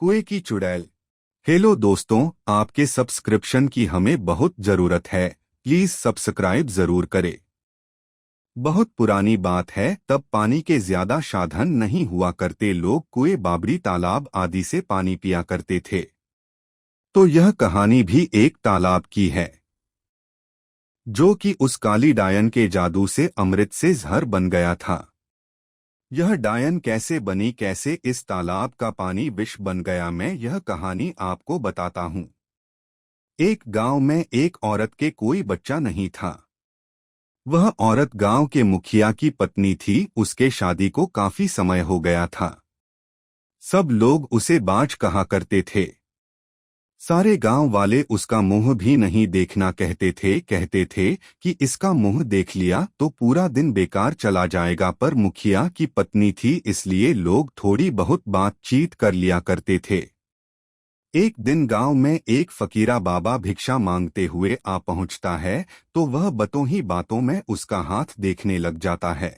कुएं की चुड़ैल। हेलो दोस्तों, आपके सब्सक्रिप्शन की हमें बहुत जरूरत है। प्लीज सब्सक्राइब जरूर करें। बहुत पुरानी बात है, तब पानी के ज्यादा साधन नहीं हुआ करते। लोग कुएं, बाबरी तालाब आदि से पानी पिया करते थे। तो यह कहानी भी एक तालाब की है, जो कि उस काली डायन के जादू से अमृत से जहर बन गया था। यह डायन कैसे बनी, कैसे इस तालाब का पानी विष बन गया, मैं यह कहानी आपको बताता हूँ। एक गांव में एक औरत के कोई बच्चा नहीं था। वह औरत गांव के मुखिया की पत्नी थी। उसके शादी को काफी समय हो गया था। सब लोग उसे बाज कहा करते थे। सारे गांव वाले उसका मुंह भी नहीं देखना कहते थे कि इसका मुंह देख लिया तो पूरा दिन बेकार चला जाएगा। पर मुखिया की पत्नी थी, इसलिए लोग थोड़ी बहुत बातचीत कर लिया करते थे। एक दिन गांव में एक फकीरा बाबा भिक्षा मांगते हुए आ पहुंचता है, तो वह बातों ही बातों में उसका हाथ देखने लग जाता है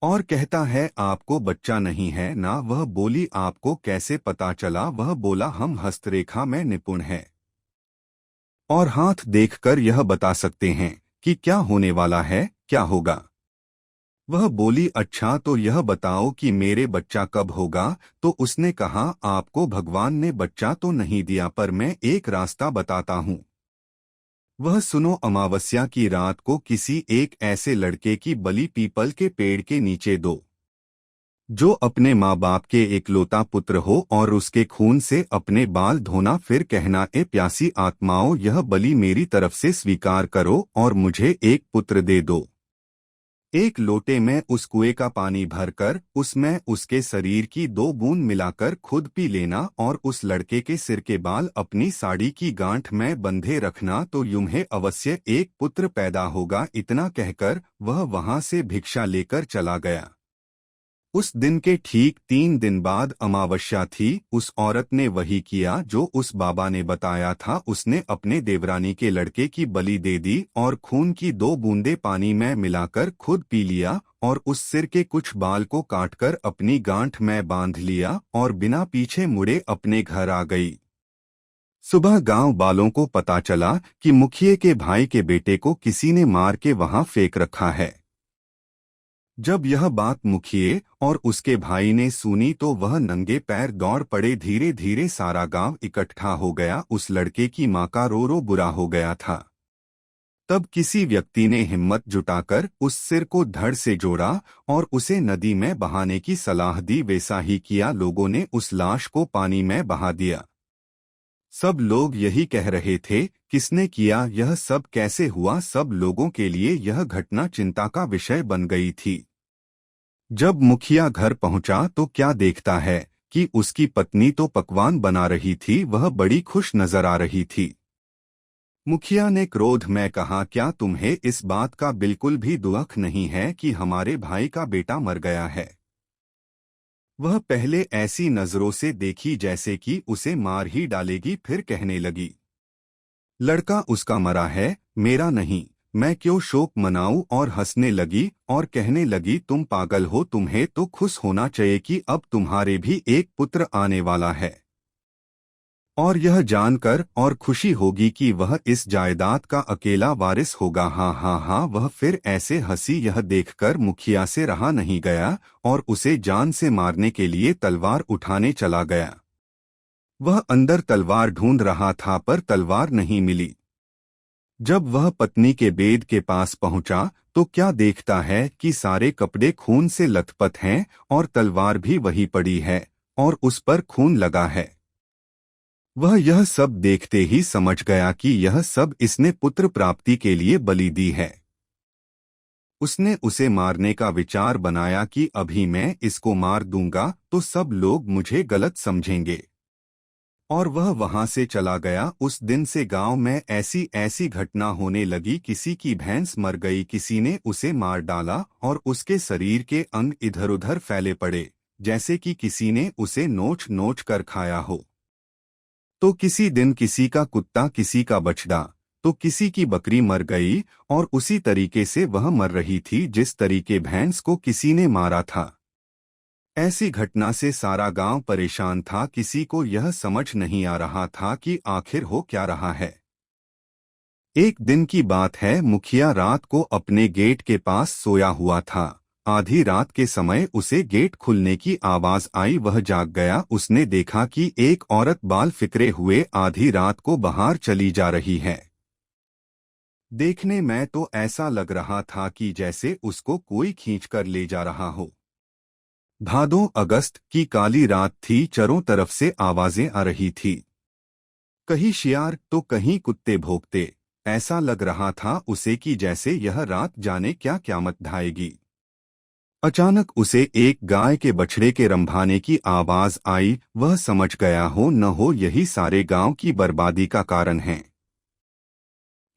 और कहता है, आपको बच्चा नहीं है ना। वह बोली, आपको कैसे पता चला। वह बोला, हम हस्तरेखा में निपुण हैं और हाथ देखकर यह बता सकते हैं कि क्या होने वाला है, क्या होगा। वह बोली, अच्छा तो यह बताओ कि मेरे बच्चा कब होगा। तो उसने कहा, आपको भगवान ने बच्चा तो नहीं दिया, पर मैं एक रास्ता बताता हूँ। वह सुनो, अमावस्या की रात को किसी एक ऐसे लड़के की बलि पीपल के पेड़ के नीचे दो, जो अपने माँ बाप के एकलौता पुत्र हो, और उसके खून से अपने बाल धोना। फिर कहना, ए प्यासी आत्माओं, यह बलि मेरी तरफ से स्वीकार करो और मुझे एक पुत्र दे दो। एक लोटे में उस कुएं का पानी भरकर उसमें उसके शरीर की 2 बूंद मिलाकर खुद पी लेना और उस लड़के के सिर के बाल अपनी साड़ी की गांठ में बंधे रखना, तो यूं अवश्य एक पुत्र पैदा होगा। इतना कहकर वह वहां से भिक्षा लेकर चला गया। उस दिन के ठीक 3 दिन बाद अमावस्या थी। उस औरत ने वही किया जो उस बाबा ने बताया था। उसने अपने देवरानी के लड़के की बलि दे दी और खून की 2 बूंदें पानी में मिलाकर खुद पी लिया और उस सिर के कुछ बाल को काटकर अपनी गांठ में बांध लिया और बिना पीछे मुड़े अपने घर आ गई। सुबह गांव वालों को पता चला कि मुखिए के भाई के बेटे को किसी ने मार के वहां फेंक रखा है। जब यह बात मुखिए और उसके भाई ने सुनी, तो वह नंगे पैर दौड़ पड़े। धीरे धीरे सारा गांव इकट्ठा हो गया। उस लड़के की मां का रो रो बुरा हो गया था। तब किसी व्यक्ति ने हिम्मत जुटाकर उस सिर को धड़ से जोड़ा और उसे नदी में बहाने की सलाह दी। वैसा ही किया। लोगों ने उस लाश को पानी में बहा दिया। सब लोग यही कह रहे थे, किसने किया, यह सब कैसे हुआ। सब लोगों के लिए यह घटना चिंता का विषय बन गई थी। जब मुखिया घर पहुंचा तो क्या देखता है कि उसकी पत्नी तो पकवान बना रही थी। वह बड़ी खुश नजर आ रही थी। मुखिया ने क्रोध में कहा, क्या तुम्हें इस बात का बिल्कुल भी दुख नहीं है कि हमारे भाई का बेटा मर गया है। वह पहले ऐसी नजरों से देखी जैसे कि उसे मार ही डालेगी। फिर कहने लगी, लड़का उसका मरा है, मेरा नहीं। मैं क्यों शोक मनाऊं। और हंसने लगी और कहने लगी, तुम पागल हो। तुम्हें तो खुश होना चाहिए कि अब तुम्हारे भी एक पुत्र आने वाला है, और यह जानकर और खुशी होगी कि वह इस जायदाद का अकेला वारिस होगा। हाँ हाँ हाँ। वह फिर ऐसे हंसी, यह देखकर मुखिया से रहा नहीं गया और उसे जान से मारने के लिए तलवार उठाने चला गया। वह अंदर तलवार ढूंढ रहा था, पर तलवार नहीं मिली। जब वह पत्नी के बेड के पास पहुंचा तो क्या देखता है कि सारे कपड़े खून से लथपथ हैं और तलवार भी वही पड़ी है और उस पर खून लगा है। वह यह सब देखते ही समझ गया कि यह सब इसने पुत्र प्राप्ति के लिए बलि दी है। उसने उसे मारने का विचार बनाया कि अभी मैं इसको मार दूंगा तो सब लोग मुझे गलत समझेंगे, और वह वहां से चला गया। उस दिन से गांव में ऐसी ऐसी घटना होने लगी। किसी की भैंस मर गई, किसी ने उसे मार डाला और उसके शरीर के अंग इधर उधर फैले पड़े, जैसे कि किसी ने उसे नोच नोच कर खाया हो। तो किसी दिन किसी का कुत्ता, किसी का बछड़ा, तो किसी की बकरी मर गई, और उसी तरीके से वह मर रही थी जिस तरीके भैंस को किसी ने मारा था। ऐसी घटना से सारा गांव परेशान था। किसी को यह समझ नहीं आ रहा था कि आखिर हो क्या रहा है। एक दिन की बात है, मुखिया रात को अपने गेट के पास सोया हुआ था। आधी रात के समय उसे गेट खुलने की आवाज आई। वह जाग गया। उसने देखा कि एक औरत बाल फिक्रे हुए आधी रात को बाहर चली जा रही है। देखने में तो ऐसा लग रहा था कि जैसे उसको कोई खींचकर ले जा रहा हो। भादों अगस्त की काली रात थी। चारों तरफ से आवाजें आ रही थी, कहीं शियार तो कहीं कुत्ते भौंकते। ऐसा लग रहा था उसे कि जैसे यह रात जाने क्या क़यामत ढाएगी। अचानक उसे एक गाय के बछड़े के रंभाने की आवाज आई। वह समझ गया हो न हो यही सारे गांव की बर्बादी का कारण है।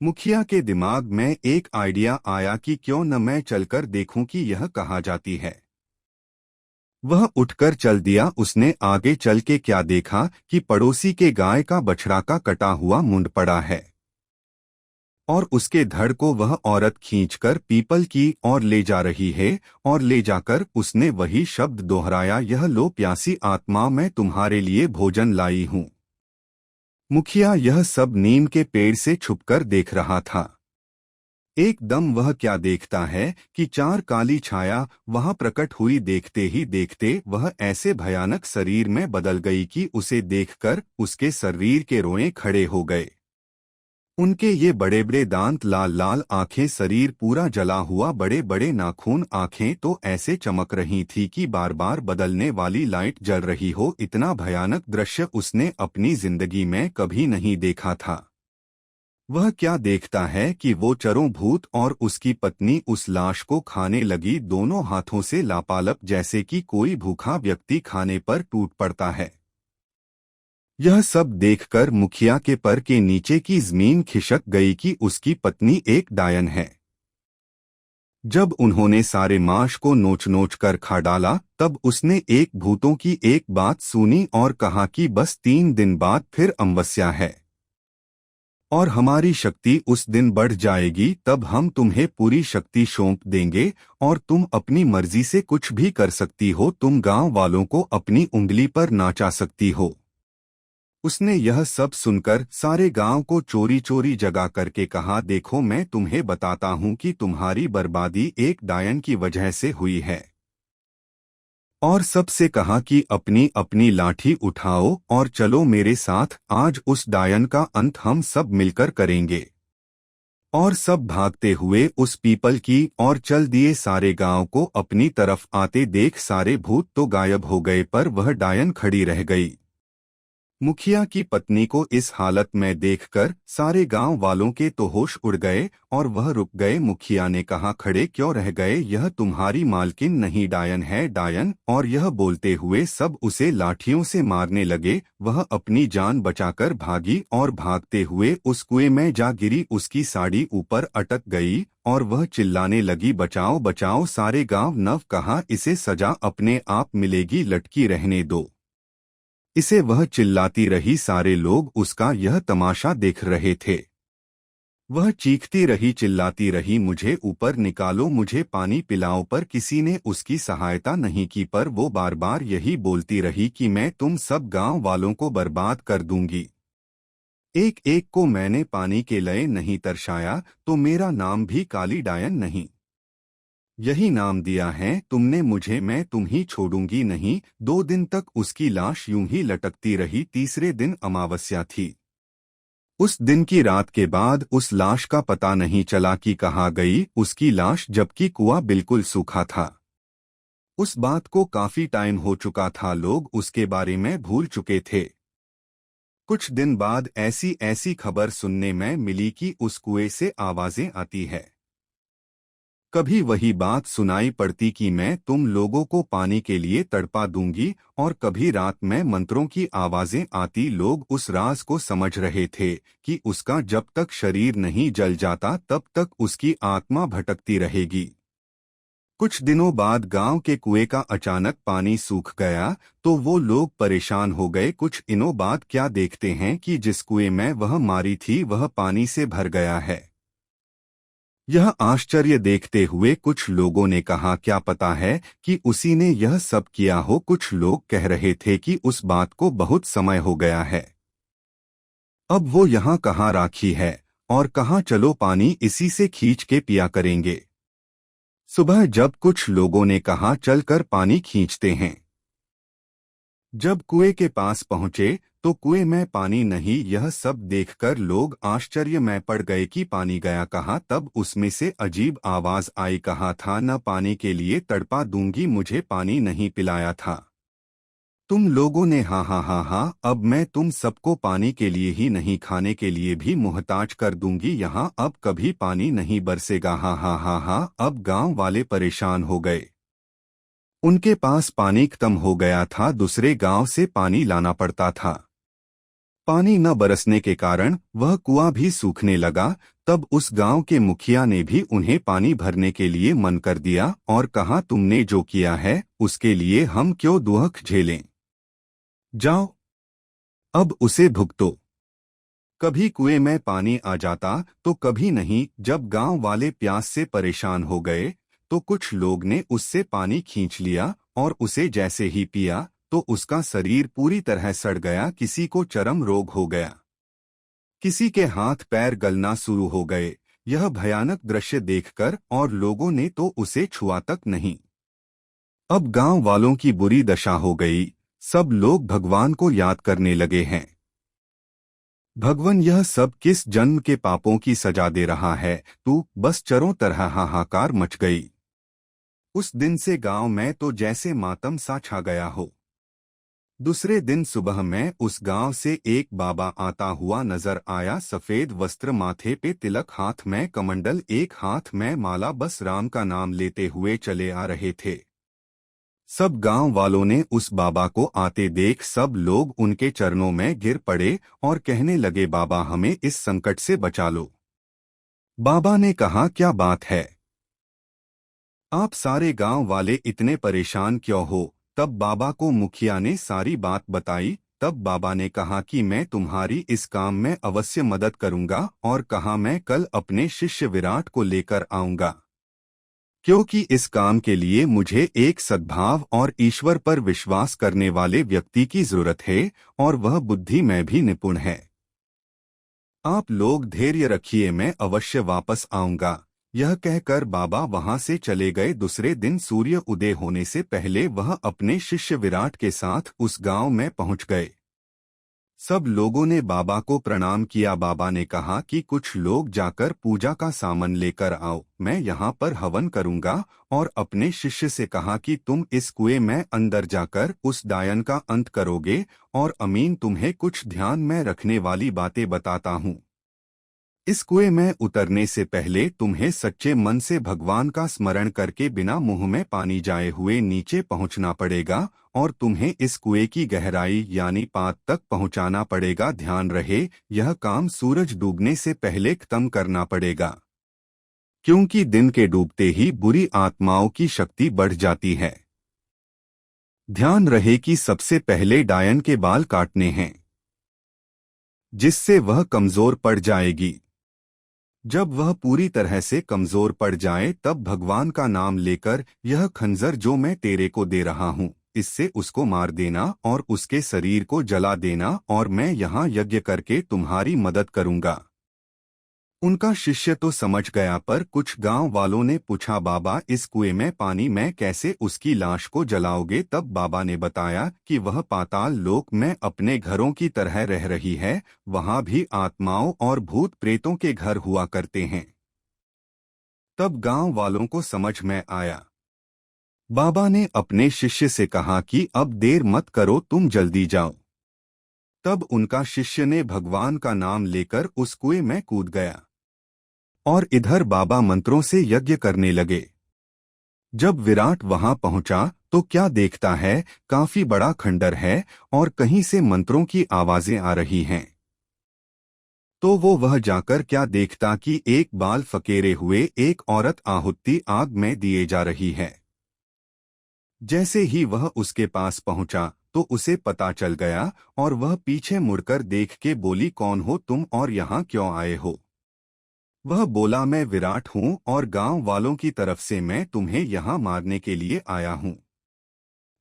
मुखिया के दिमाग में एक आइडिया आया कि क्यों न मैं चलकर देखूं कि यह कहाँ जाती है। वह उठकर चल दिया। उसने आगे चल के क्या देखा कि पड़ोसी के गाय का बछड़ा का कटा हुआ मुंड पड़ा है और उसके धड़ को वह औरत खींचकर पीपल की ओर ले जा रही है। और ले जाकर उसने वही शब्द दोहराया, यह लो प्यासी आत्मा, मैं तुम्हारे लिए भोजन लाई हूँ। मुखिया यह सब नीम के पेड़ से छुपकर देख रहा था। एकदम वह क्या देखता है कि चार काली छाया वहां प्रकट हुई। देखते ही देखते वह ऐसे भयानक शरीर में बदल गई कि उसे देखकर उसके शरीर के रोएं खड़े हो गए। उनके ये बड़े बड़े दांत, लाल लाल आंखें, शरीर पूरा जला हुआ, बड़े बड़े नाखून, आंखें तो ऐसे चमक रही थी कि बार बार बदलने वाली लाइट जल रही हो। इतना भयानक दृश्य उसने अपनी जिंदगी में कभी नहीं देखा था। वह क्या देखता है कि वो चरों भूत और उसकी पत्नी उस लाश को खाने लगी, दोनों हाथों से लापालप, जैसे कि कोई भूखा व्यक्ति खाने पर टूट पड़ता है। यह सब देखकर मुखिया के पर के नीचे की जमीन खिसक गई कि उसकी पत्नी एक डायन है। जब उन्होंने सारे मांस को नोच नोच कर खा डाला, तब उसने एक भूतों की एक बात सुनी और कहा कि बस 3 दिन बाद फिर अमावस्या है और हमारी शक्ति उस दिन बढ़ जाएगी। तब हम तुम्हें पूरी शक्ति सौंप देंगे और तुम अपनी मर्जी से कुछ भी कर सकती हो। तुम गांव वालों को अपनी उंगली पर नाचा सकती हो। उसने यह सब सुनकर सारे गांव को चोरी चोरी जगा करके कहा, देखो मैं तुम्हें बताता हूं कि तुम्हारी बर्बादी एक डायन की वजह से हुई है। और सबसे कहा कि अपनी अपनी लाठी उठाओ और चलो मेरे साथ, आज उस डायन का अंत हम सब मिलकर करेंगे। और सब भागते हुए उस पीपल की ओर चल दिए। सारे गांव को अपनी तरफ आते देख सारे भूत तो गायब हो गए, पर वह डायन खड़ी रह गई। मुखिया की पत्नी को इस हालत में देखकर सारे गांव वालों के तो होश उड़ गए और वह रुक गए। मुखिया ने कहा, खड़े क्यों रह गए? यह तुम्हारी मालकिन नहीं, डायन है, डायन। और यह बोलते हुए सब उसे लाठियों से मारने लगे। वह अपनी जान बचाकर भागी और भागते हुए उस कुएं में जा गिरी। उसकी साड़ी ऊपर अटक गई और वह चिल्लाने लगी, बचाओ बचाओ। सारे गांव नव कहा, इसे सजा अपने आप मिलेगी, लटकी रहने दो इसे। वह चिल्लाती रही, सारे लोग उसका यह तमाशा देख रहे थे। वह चीखती रही, चिल्लाती रही, मुझे ऊपर निकालो, मुझे पानी पिलाओ। पर किसी ने उसकी सहायता नहीं की, पर वो बार बार यही बोलती रही कि मैं तुम सब गांव वालों को बर्बाद कर दूंगी। एक एक को मैंने पानी के लिए नहीं तरसाया तो मेरा नाम भी काली डायन नहीं, यही नाम दिया है तुमने मुझे, मैं तुम्हें छोड़ूंगी नहीं। 2 दिन तक उसकी लाश यूं ही लटकती रही। तीसरे दिन अमावस्या थी। उस दिन की रात के बाद उस लाश का पता नहीं चला कि कहाँ गई उसकी लाश, जबकि कुआं बिल्कुल सूखा था। उस बात को काफी टाइम हो चुका था, लोग उसके बारे में भूल चुके थे। कुछ दिन बाद ऐसी ऐसी खबर सुनने में मिली कि उस कुएं से आवाजें आती है। कभी वही बात सुनाई पड़ती कि मैं तुम लोगों को पानी के लिए तड़पा दूंगी, और कभी रात में मंत्रों की आवाजें आती। लोग उस राज को समझ रहे थे कि उसका जब तक शरीर नहीं जल जाता तब तक उसकी आत्मा भटकती रहेगी। कुछ दिनों बाद गांव के कुएं का अचानक पानी सूख गया तो वो लोग परेशान हो गए। कुछ दिनों बाद क्या देखते हैं कि जिस कुएं में वह मारी थी वह पानी से भर गया है। यह आश्चर्य देखते हुए कुछ लोगों ने कहा, क्या पता है कि उसी ने यह सब किया हो। कुछ लोग कह रहे थे कि उस बात को बहुत समय हो गया है, अब वो यहाँ कहाँ राखी है, और कहाँ चलो पानी इसी से खींच के पिया करेंगे। सुबह जब कुछ लोगों ने कहा, चलकर पानी खींचते हैं। जब कुएं के पास पहुंचे तो कुएं में पानी नहीं। यह सब देखकर लोग आश्चर्य में पड़ गए कि पानी गया कहाँ। तब उसमें से अजीब आवाज आई, कहा था न पानी के लिए तड़पा दूंगी, मुझे पानी नहीं पिलाया था तुम लोगों ने। हाँ हाँ हाँ हाँ, अब मैं तुम सबको पानी के लिए ही नहीं, खाने के लिए भी मुहताज कर दूंगी। यहाँ अब कभी पानी नहीं बरसेगा। हाँ हाँ हाँ हाँ। अब गांव वाले परेशान हो गए, उनके पास पानी खत्म हो गया था, दूसरे गांव से पानी लाना पड़ता था। पानी न बरसने के कारण वह कुआं भी सूखने लगा। तब उस गांव के मुखिया ने भी उन्हें पानी भरने के लिए मन कर दिया और कहा, तुमने जो किया है उसके लिए हम क्यों दुख झेलें, जाओ अब उसे भुगतो। कभी कुएं में पानी आ जाता तो कभी नहीं। जब गांव वाले प्यास से परेशान हो गए तो कुछ लोग ने उससे पानी खींच लिया और उसे जैसे ही पिया तो उसका शरीर पूरी तरह सड़ गया। किसी को चर्म रोग हो गया, किसी के हाथ पैर गलना शुरू हो गए। यह भयानक दृश्य देखकर और लोगों ने तो उसे छुआ तक नहीं। अब गांव वालों की बुरी दशा हो गई। सब लोग भगवान को याद करने लगे हैं, भगवान यह सब किस जन्म के पापों की सजा दे रहा है तू। बस चारों तरह हाहाकार मच गई। उस दिन से गांव में तो जैसे मातम सा छा गया हो। दूसरे दिन सुबह में उस गांव से एक बाबा आता हुआ नजर आया। सफेद वस्त्र, माथे पे तिलक, हाथ में कमंडल, एक हाथ में माला, बस राम का नाम लेते हुए चले आ रहे थे। सब गांव वालों ने उस बाबा को आते देख सब लोग उनके चरणों में गिर पड़े और कहने लगे, बाबा हमें इस संकट से बचा लो। बाबा ने कहा, क्या बात है, आप सारे गांव वाले इतने परेशान क्यों हो। तब बाबा को मुखिया ने सारी बात बताई। तब बाबा ने कहा कि मैं तुम्हारी इस काम में अवश्य मदद करूंगा, और कहा मैं कल अपने शिष्य विराट को लेकर आऊंगा, क्योंकि इस काम के लिए मुझे एक सद्भाव और ईश्वर पर विश्वास करने वाले व्यक्ति की जरूरत है, और वह बुद्धि में भी निपुण है। आप लोग धैर्य रखिए, मैं अवश्य वापस आऊंगा। यह कहकर बाबा वहां से चले गए। दूसरे दिन सूर्य उदय होने से पहले वह अपने शिष्य विराट के साथ उस गांव में पहुंच गए। सब लोगों ने बाबा को प्रणाम किया। बाबा ने कहा कि कुछ लोग जाकर पूजा का सामान लेकर आओ, मैं यहाँ पर हवन करूंगा। और अपने शिष्य से कहा कि तुम इस कुएं में अंदर जाकर उस डायन का अंत करोगे। और अमीन, तुम्हें कुछ ध्यान में रखने वाली बातें बताता हूँ। इस कुएं में उतरने से पहले तुम्हें सच्चे मन से भगवान का स्मरण करके बिना मुंह में पानी जाए हुए नीचे पहुंचना पड़ेगा, और तुम्हें इस कुएं की गहराई यानी पात तक पहुंचाना पड़ेगा। ध्यान रहे, यह काम सूरज डूबने से पहले खत्म करना पड़ेगा, क्योंकि दिन के डूबते ही बुरी आत्माओं की शक्ति बढ़ जाती है। ध्यान रहे कि सबसे पहले डायन के बाल काटने हैं, जिससे वह कमजोर पड़ जाएगी। जब वह पूरी तरह से कमजोर पड़ जाए तब भगवान का नाम लेकर, यह खंजर जो मैं तेरे को दे रहा हूँ, इससे उसको मार देना और उसके शरीर को जला देना, और मैं यहाँ यज्ञ करके तुम्हारी मदद करूँगा। उनका शिष्य तो समझ गया, पर कुछ गांव वालों ने पूछा, बाबा इस कुएं में पानी में कैसे उसकी लाश को जलाओगे। तब बाबा ने बताया कि वह पाताल लोक में अपने घरों की तरह रह रही है, वहां भी आत्माओं और भूत प्रेतों के घर हुआ करते हैं। तब गांव वालों को समझ में आया। बाबा ने अपने शिष्य से कहा कि अब देर मत करो, तुम जल्दी जाओ। तब उनका शिष्य ने भगवान का नाम लेकर उस कुएं में कूद गया, और इधर बाबा मंत्रों से यज्ञ करने लगे। जब विराट वहां पहुंचा तो क्या देखता है, काफी बड़ा खंडर है और कहीं से मंत्रों की आवाजें आ रही हैं। तो वह जाकर क्या देखता कि एक बाल फकेरे हुए एक औरत आहुति आग में दिए जा रही है। जैसे ही वह उसके पास पहुंचा तो उसे पता चल गया, और वह पीछे मुड़कर देख के बोली, कौन हो तुम और यहाँ क्यों आए हो। वह बोला, मैं विराट हूँ और गांव वालों की तरफ से मैं तुम्हें यहाँ मारने के लिए आया हूँ।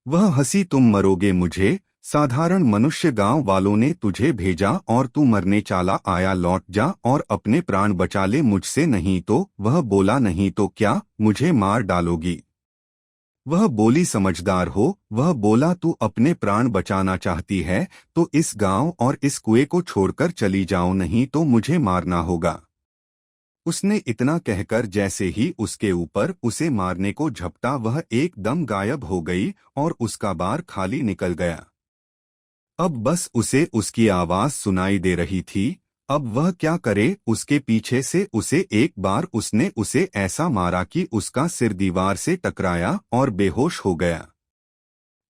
वह हंसी, तुम मरोगे मुझे, साधारण मनुष्य गांव वालों ने तुझे भेजा और तू मरने चाला आया, लौट जा और अपने प्राण बचा ले मुझसे, नहीं तो। वह बोला, नहीं तो क्या, मुझे मार डालोगी? वह बोली, समझदार हो। वह बोला, तू अपने प्राण बचाना चाहती है तो इस गांव और इस कुएं को छोड़कर चली जाओ, नहीं तो मुझे मारना होगा। उसने इतना कहकर जैसे ही उसके ऊपर उसे मारने को झपटा, वह एकदम गायब हो गई और उसका बार खाली निकल गया। अब बस उसे उसकी आवाज सुनाई दे रही थी। अब वह क्या करे? उसके पीछे से उसे एक बार उसने उसे ऐसा मारा कि उसका सिर दीवार से टकराया और बेहोश हो गया।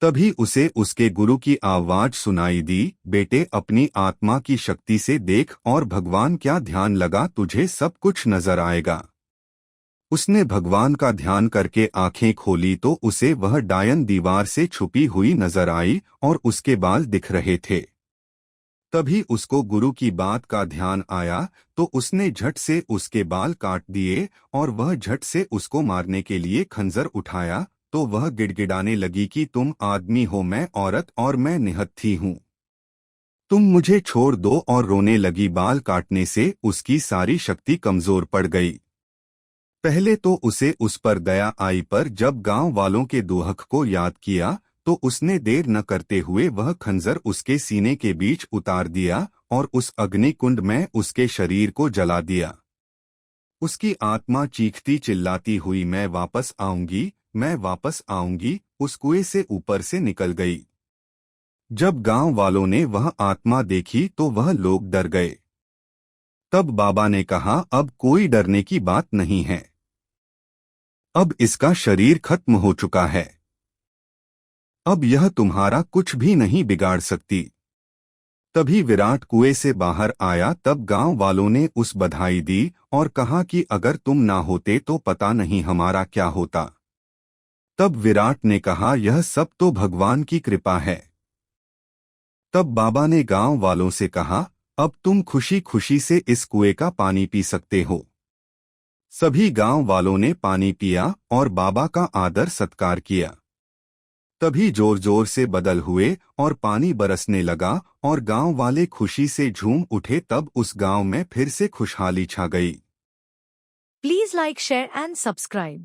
तभी उसे उसके गुरु की आवाज सुनाई दी, बेटे अपनी आत्मा की शक्ति से देख और भगवान क्या ध्यान लगा, तुझे सब कुछ नजर आएगा। उसने भगवान का ध्यान करके आंखें खोली तो उसे वह डायन दीवार से छुपी हुई नजर आई और उसके बाल दिख रहे थे। तभी उसको गुरु की बात का ध्यान आया तो उसने झट से उसके बाल काट दिए और वह झट से उसको मारने के लिए खंजर उठाया तो वह गिड़गिड़ाने लगी कि तुम आदमी हो, मैं औरत और मैं निहत्थी हूँ, तुम मुझे छोड़ दो, और रोने लगी। बाल काटने से उसकी सारी शक्ति कमजोर पड़ गई। पहले तो उसे उस पर दया आई, पर जब गांव वालों के दुहक को याद किया तो उसने देर न करते हुए वह खंजर उसके सीने के बीच उतार दिया और उस अग्नि कुंड में उसके शरीर को जला दिया। उसकी आत्मा चीखती चिल्लाती हुई, मैं वापस आऊंगी, मैं वापस आऊंगी, उस कुएं से ऊपर से निकल गई। जब गांव वालों ने वह आत्मा देखी तो वह लोग डर गए। तब बाबा ने कहा, अब कोई डरने की बात नहीं है, अब इसका शरीर खत्म हो चुका है, अब यह तुम्हारा कुछ भी नहीं बिगाड़ सकती। तभी विराट कुएं से बाहर आया। तब गांव वालों ने उस बधाई दी और कहा कि अगर तुम ना होते तो पता नहीं हमारा क्या होता। तब विराट ने कहा, यह सब तो भगवान की कृपा है। तब बाबा ने गांव वालों से कहा, अब तुम खुशी खुशी से इस कुएं का पानी पी सकते हो। सभी गांव वालों ने पानी पिया और बाबा का आदर सत्कार किया। तभी जोर जोर से बदल हुए और पानी बरसने लगा और गांव वाले खुशी से झूम उठे। तब उस गांव में फिर से खुशहाली छा गई। Please like, share and subscribe.